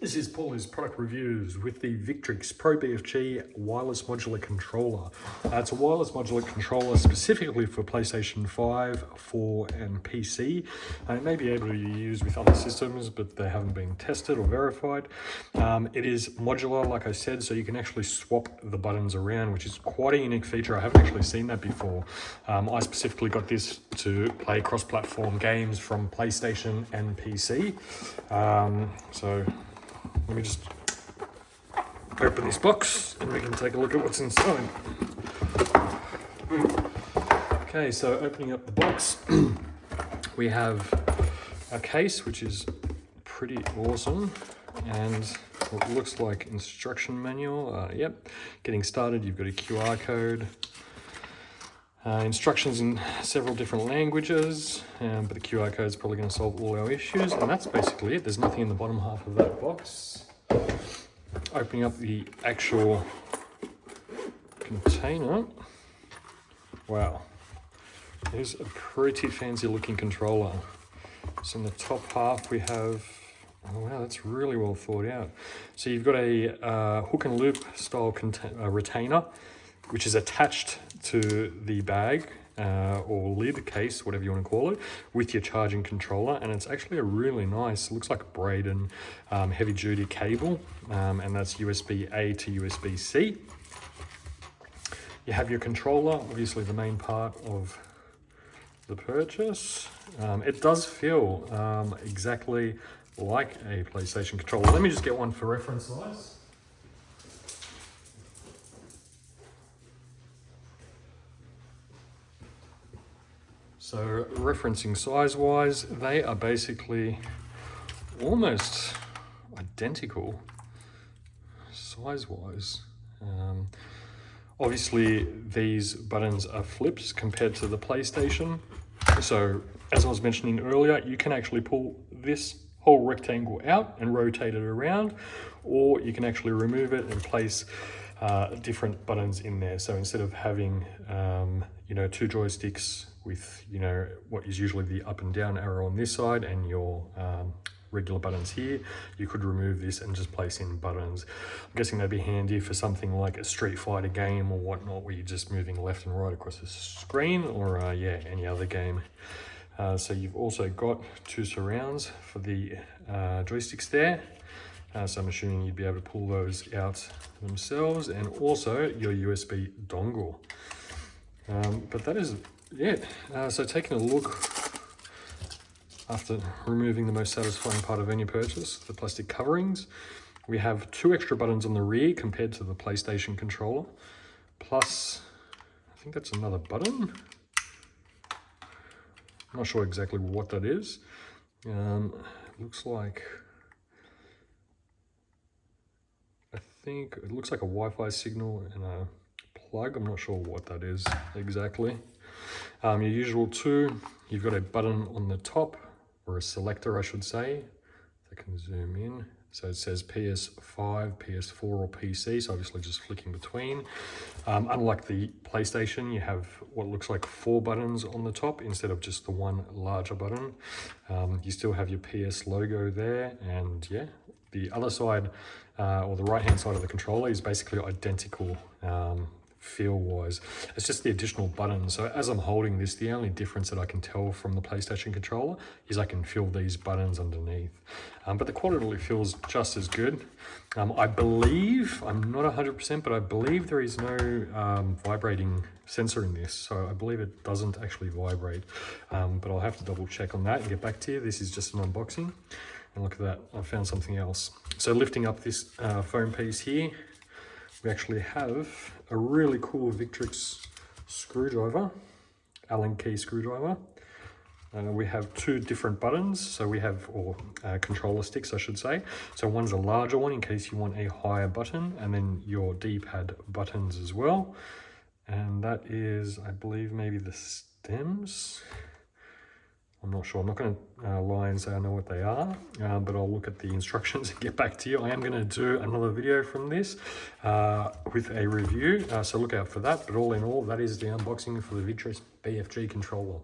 This is Paul's product reviews with the Victric Pro BFG wireless modular controller. It's a wireless modular controller specifically for PlayStation 5, 4 and PC. It may be able to be used with other systems, but they haven't been tested or verified. It is modular, like I said, so you can actually swap the buttons around, which is quite a unique feature. I haven't actually seen that before. I specifically got this to play cross-platform games from PlayStation and PC. So let me just open this box and we can take a look at what's inside. Okay, so opening up the box, we have a case which is pretty awesome and what looks like instruction manual. Yep, getting started, you've got a QR code. Instructions in several different languages, but the QR code is probably going to solve all our issues, and that's basically it. There's nothing in the bottom half of that box. Opening up the actual container. Wow, here's a pretty fancy looking controller. So in the top half we have, oh wow, that's really well thought out. So you've got a hook and loop style retainer, which is attached to the bag or lid case, whatever you want to call it, with your charging controller. And it's actually a really nice, looks like a Braden heavy duty cable, and that's USB-A to USB-C. You have your controller, obviously the main part of the purchase. It does feel exactly like a PlayStation controller. Let me just get one for reference size. So referencing size-wise, they are basically almost identical size-wise. Obviously, these buttons are flips compared to the PlayStation. So as I was mentioning earlier, you can actually pull this whole rectangle out and rotate it around, or you can actually remove it and place different buttons in there. So instead of having two joysticks with what is usually the up and down arrow on this side and your regular buttons here, you could remove this and just place in buttons. I'm guessing they'd be handy for something like a Street Fighter game or whatnot, where you're just moving left and right across the screen, or any other game. So you've also got two surrounds for the joysticks there. So I'm assuming you'd be able to pull those out themselves, and also your USB dongle. But that is it. So taking a look after removing the most satisfying part of any purchase, the plastic coverings, we have two extra buttons on the rear compared to the PlayStation controller, plus I think that's another button. I'm not sure exactly what that is. Looks like, I think it looks like a Wi-Fi signal and a plug. I'm not sure what that is exactly. Your usual two, you've got a button on the top, or a selector I should say. If I can zoom in. So it says PS5, PS4 or PC, so obviously just flicking between. Unlike the PlayStation, you have what looks like 4 buttons on the top instead of just the one larger button. You still have your PS logo there, and yeah, the other side, or the right hand side of the controller is basically identical feel-wise. It's just the additional buttons. So as I'm holding this, the only difference that I can tell from the PlayStation controller is I can feel these buttons underneath. But the quality feels just as good. I believe, I'm not 100%, but I believe there is no vibrating sensor in this. So I believe it doesn't actually vibrate. But I'll have to double check on that and get back to you. This is just an unboxing. And look at that, I found something else. So lifting up this foam piece here, we actually have a really cool Victric screwdriver, Allen key screwdriver. We have two different buttons, so we have, or controller sticks I should say. So one's a larger one in case you want a higher button, and then your D-pad buttons as well. And that is, I believe, maybe the stems. I'm not sure. I'm not going to lie and say I know what they are, but I'll look at the instructions and get back to you. I am going to do another video from this with a review, so look out for that. But all in all, that is the unboxing for the Victric BFG controller.